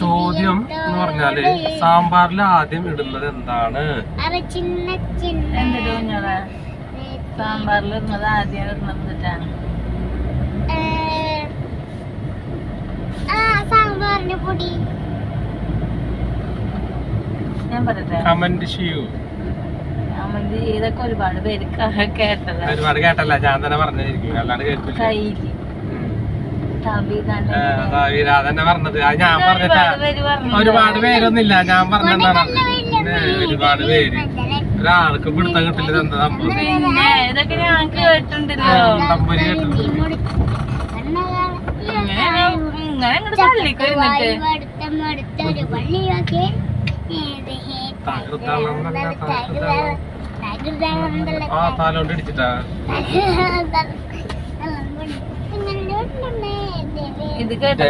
ചോദ്യം എന്ന് പറഞ്ഞാല് സാമ്പാറിൽ ആദ്യം ഇടുന്നത് എന്താണ്? സാമ്പാറിൽ ഇടുന്നത് ആദ്യം ഇടുന്നതാണ് സാമ്പാറിന്റെ പൊടി. ഞാൻ പറയട്ടെ, കമന്റ് ചെയ്യൂ. ഇതൊക്കെ ഒരുപാട് പേര് കേട്ടല്ല, ഒരുപാട് കേട്ടല്ല, ഞാൻ തന്നെ പറഞ്ഞിരിക്കും, അല്ലാണ്ട് കേട്ടില്ല. അതന്നെ പറഞ്ഞത്, ഞാൻ പറഞ്ഞിട്ടാ. ഒരുപാട് പേരൊന്നുമില്ല, ഞാൻ പറഞ്ഞെന്താണ് ഒരുപാട് പേര്. ഒരാൾക്ക് പിടുത്തം കിട്ടില്ല എന്താ സംഭവം. ഇതൊക്കെ ഞാൻ കേട്ടിട്ടുണ്ടല്ലോ. താലോണ്ട് ഇടിച്ചിട്ടാ ഇത് കേട്ടോ.